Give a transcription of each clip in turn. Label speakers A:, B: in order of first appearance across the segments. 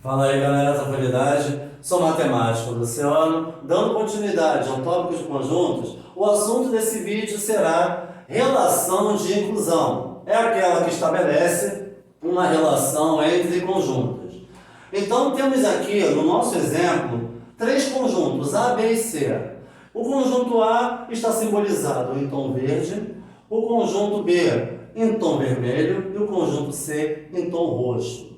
A: Fala aí, galera da atualidade. Sou matemático Luciano, dando continuidade ao tópico de conjuntos. O assunto desse vídeo será relação de inclusão. É aquela que estabelece uma relação entre conjuntos. Então temos aqui no nosso exemplo três conjuntos A, B e C. O conjunto A está simbolizado em tom verde, o conjunto B em tom vermelho e o conjunto C em tom roxo.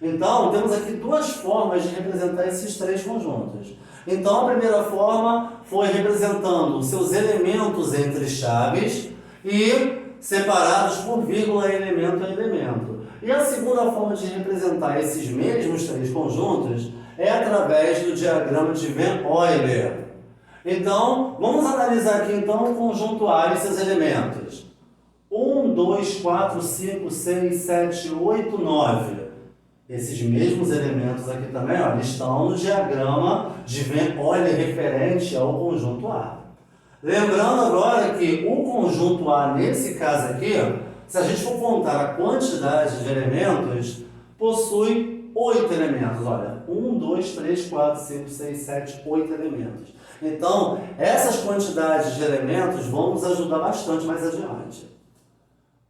A: Então, temos aqui duas formas de representar esses três conjuntos. Então, a primeira forma foi representando seus elementos entre chaves e separados por vírgula, elemento a elemento. E a segunda forma de representar esses mesmos três conjuntos é através do diagrama de Van Euler. Então, vamos analisar aqui então o conjunto A e seus elementos. 1, 2, 4, 5, 6, 7, 8, 9. Esses mesmos elementos aqui também estão no diagrama de Van Euler referente ao conjunto A. Lembrando agora que o conjunto A, nesse caso aqui, se a gente for contar a quantidade de elementos, possui 8 elementos. Olha, 1, 2, 3, 4, 5, 6, 7, 8 elementos. Então, essas quantidades de elementos vão nos ajudar bastante mais adiante.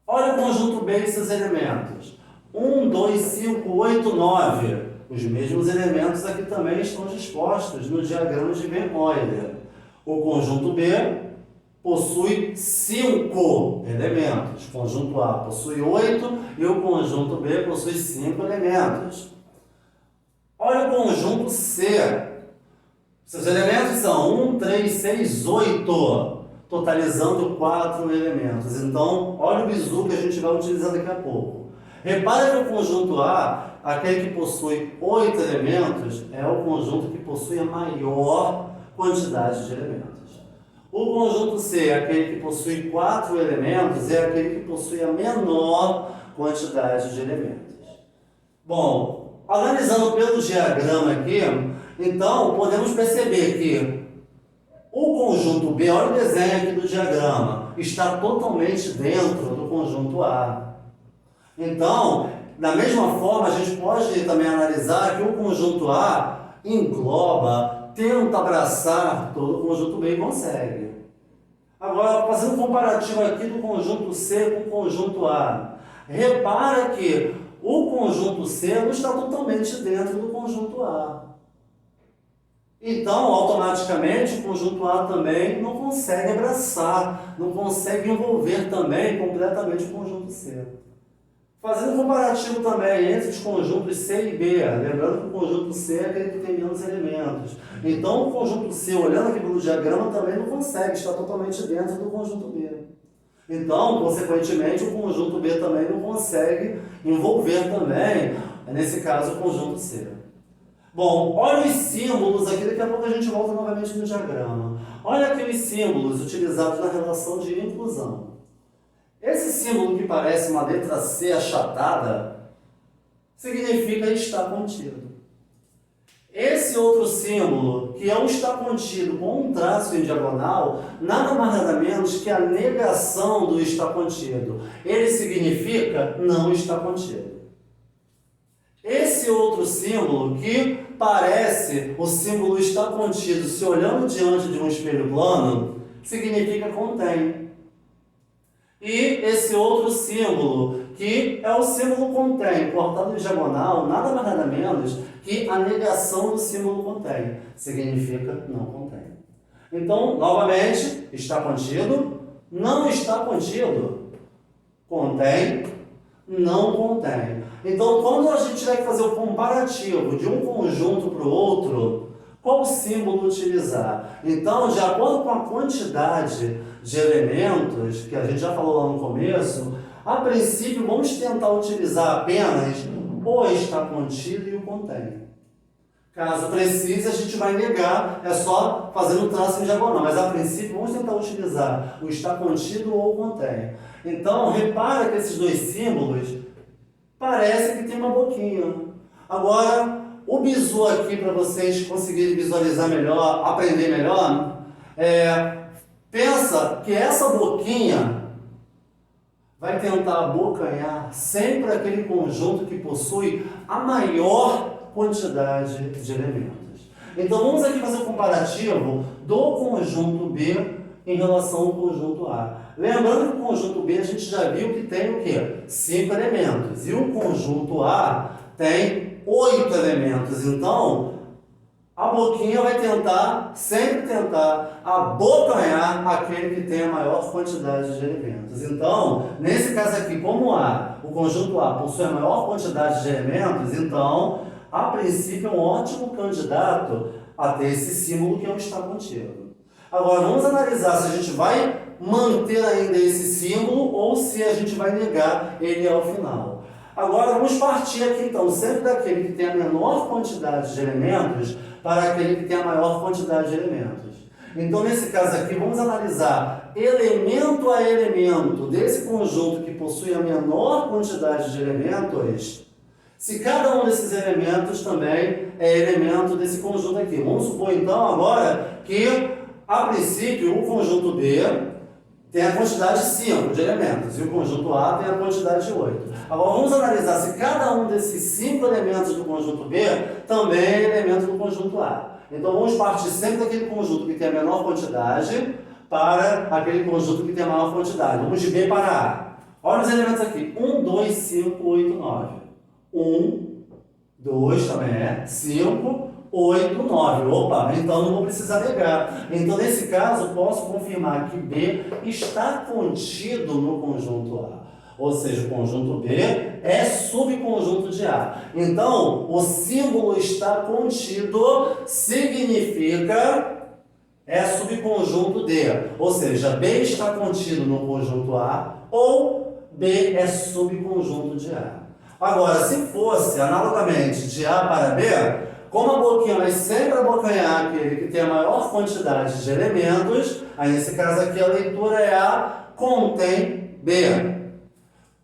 A: Olha o conjunto B e seus elementos. 1, 2, 5, 8, 9. Os mesmos elementos aqui também estão dispostos no diagrama de Van Euler. O conjunto B possui 5 elementos. O conjunto A possui 8 e o conjunto B possui 5 elementos. Olha o conjunto C. Seus elementos são 1, 3, 6, 8, totalizando 4 elementos. Então, olha o bizu que a gente vai utilizar daqui a pouco. Repare que o conjunto A, aquele que possui 8 elementos, é o conjunto que possui a maior quantidade de elementos. O conjunto C, aquele que possui 4 elementos, é aquele que possui a menor quantidade de elementos. Bom, analisando pelo diagrama aqui, então podemos perceber que o conjunto B, olha o desenho aqui do diagrama, está totalmente dentro do conjunto A. Então, da mesma forma, a gente pode também analisar que o conjunto A engloba, tenta abraçar todo o conjunto B e consegue. Agora, fazendo um comparativo aqui do conjunto C com o conjunto A. Repara que o conjunto C não está totalmente dentro do conjunto A. Então, automaticamente, o conjunto A também não consegue abraçar, não consegue envolver também completamente o conjunto C. Fazendo um comparativo também entre os conjuntos C e B, lembrando que o conjunto C é aquele que tem menos elementos. Então, o conjunto C, olhando aqui pelo diagrama, também não consegue estar totalmente dentro do conjunto B. Então, consequentemente, o conjunto B também não consegue envolver também, nesse caso, o conjunto C. Bom, olha os símbolos aqui, daqui a pouco a gente volta novamente no diagrama. Olha aqui os símbolos utilizados na relação de inclusão. Esse símbolo que parece uma letra C achatada, significa estar contido. Esse outro símbolo, que é o estar contido com um traço em diagonal, nada mais nada menos que a negação do estar contido. Ele significa não estar contido. Esse outro símbolo, que parece o símbolo estar contido se olhando diante de um espelho plano, significa contém. E esse outro símbolo, que é o símbolo contém, cortado em diagonal, nada mais nada menos que a negação do símbolo contém, significa não contém. Então, novamente, está contido, não está contido, contém, não contém. Então, quando a gente tiver que fazer o comparativo de um conjunto para o outro, qual símbolo utilizar? Então, de acordo com a quantidade de elementos, que a gente já falou lá no começo, a princípio vamos tentar utilizar apenas o está contido e o contém. Caso precise, a gente vai negar, é só fazendo o traço em diagonal, mas a princípio vamos tentar utilizar o está contido ou o contém. Então, repara que esses dois símbolos parecem que tem uma boquinha. Agora, o bizu aqui, para vocês conseguirem visualizar melhor, aprender melhor, pensa que essa boquinha vai tentar abocanhar sempre aquele conjunto que possui a maior quantidade de elementos. Então vamos aqui fazer o comparativo do conjunto B em relação ao conjunto A. Lembrando que o conjunto B a gente já viu que tem o quê? 5 elementos. E o conjunto A tem 8 elementos. Então, a boquinha vai sempre tentar abocanhar aquele que tem a maior quantidade de elementos. Então, nesse caso aqui, como o conjunto A possui a maior quantidade de elementos, então, a princípio é um ótimo candidato a ter esse símbolo que é um está contido. Agora, vamos analisar se a gente vai manter ainda esse símbolo ou se a gente vai negar ele ao final. Agora, vamos partir aqui, então, sempre daquele que tem a menor quantidade de elementos para aquele que tem a maior quantidade de elementos. Então, nesse caso aqui, vamos analisar elemento a elemento desse conjunto que possui a menor quantidade de elementos, se cada um desses elementos também é elemento desse conjunto aqui. Vamos supor, então, agora que a princípio, o conjunto B tem a quantidade 5 de elementos e o conjunto A tem a quantidade de 8. Agora, vamos analisar se cada um desses 5 elementos do conjunto B também é elemento do conjunto A. Então, vamos partir sempre daquele conjunto que tem a menor quantidade para aquele conjunto que tem a maior quantidade. Vamos de B para A. Olha os elementos aqui. 1, 2, 5, 8, 9. 1, 2 também é, 5, 8, 9. Opa, então não vou precisar negar. Então, nesse caso, posso confirmar que B está contido no conjunto A. Ou seja, o conjunto B é subconjunto de A. Então, o símbolo está contido significa é subconjunto D. Ou seja, B está contido no conjunto A ou B é subconjunto de A. Agora, se fosse analogamente de A para B, como a boquinha vai sempre abocanhar aquele que tem a maior quantidade de elementos, aí nesse caso aqui a leitura é A contém B.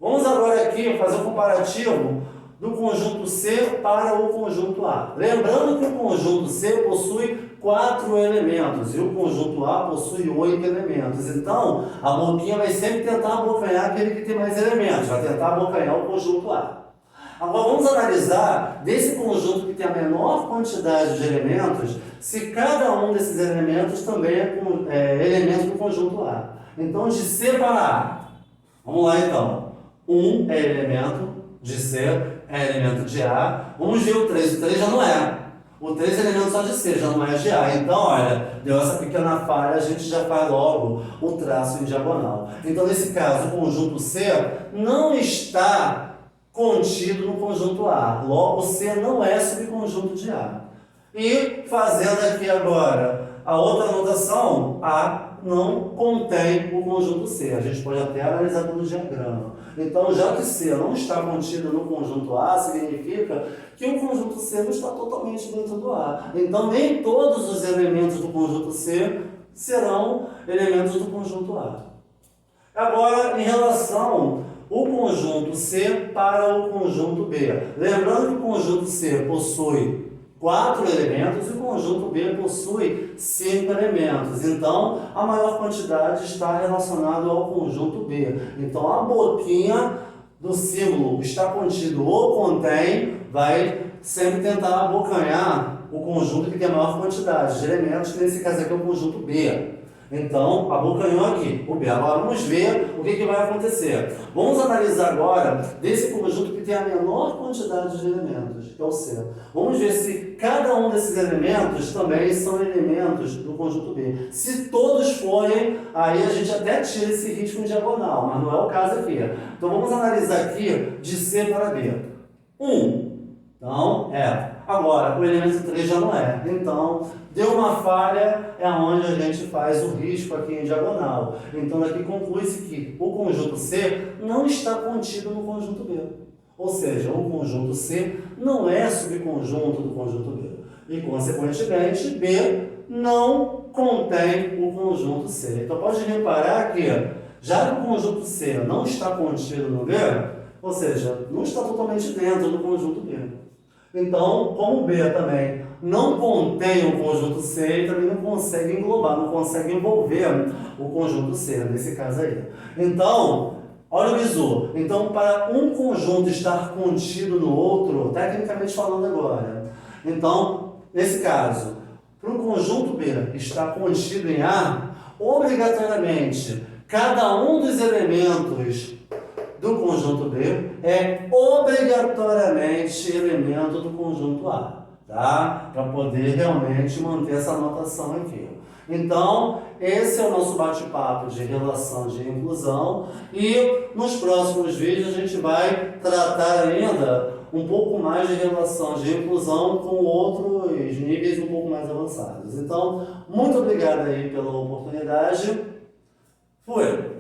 A: Vamos agora aqui fazer o comparativo do conjunto C para o conjunto A. Lembrando que o conjunto C possui 4 elementos e o conjunto A possui 8 elementos. Então, a boquinha vai sempre tentar abocanhar aquele que tem mais elementos, vai tentar abocanhar o conjunto A. Agora vamos analisar desse conjunto que tem a menor quantidade de elementos, se cada um desses elementos também é elemento do conjunto A. Então, de C para A. Vamos lá então. 1 é elemento de C, é elemento de A. Vamos ver o 3. O 3 já não é. O 3 é elemento só de C, já não é de A. Então, olha, deu essa pequena falha, a gente já faz logo o traço em diagonal. Então, nesse caso, o conjunto C não está contido no conjunto A. Logo, C não é subconjunto de A. E, fazendo aqui agora a outra anotação, A não contém o conjunto C. A gente pode até analisar pelo diagrama. Então, já que C não está contido no conjunto A, significa que o conjunto C não está totalmente dentro do A. Então, nem todos os elementos do conjunto C serão elementos do conjunto A. Agora, em relação ao conjunto C para o conjunto B. Lembrando que o conjunto C possui 4 elementos e o conjunto B possui 5 elementos. Então, a maior quantidade está relacionada ao conjunto B. Então, a boquinha do símbolo está contido ou contém, vai sempre tentar abocanhar o conjunto que tem a maior quantidade de elementos, que nesse caso aqui é o conjunto B. Então, abocanhou aqui o B. Agora, vamos ver o que vai acontecer. Vamos analisar agora desse conjunto que tem a menor quantidade de elementos, que é o C. Vamos ver se cada um desses elementos também são elementos do conjunto B. Se todos forem, aí a gente até tira esse risco em diagonal, mas não é o caso aqui. Então, vamos analisar aqui de C para B. 1. Então, é. Agora, o elemento 3 já não é. Então, deu uma falha, é onde a gente faz o risco aqui em diagonal. Então, daqui conclui-se que o conjunto C não está contido no conjunto B. Ou seja, o conjunto C não é subconjunto do conjunto B. E, consequentemente, B não contém o conjunto C. Então, pode reparar que, já que o conjunto C não está contido no B, ou seja, não está totalmente dentro do conjunto B. Então, como o B também não contém o conjunto C, ele também não consegue englobar, não consegue envolver o conjunto C, nesse caso aí. Então, Olha o bizu. Então, para um conjunto estar contido no outro, tecnicamente falando agora, então, nesse caso, para um conjunto B estar contido em A, obrigatoriamente, cada um dos elementos do conjunto B é obrigatoriamente elemento do conjunto A, tá? Para poder realmente manter essa notação aqui. Então, esse é o nosso bate-papo de relação de inclusão e nos próximos vídeos a gente vai tratar ainda um pouco mais de relação de inclusão com outros níveis um pouco mais avançados. Então, muito obrigado aí pela oportunidade. Fui!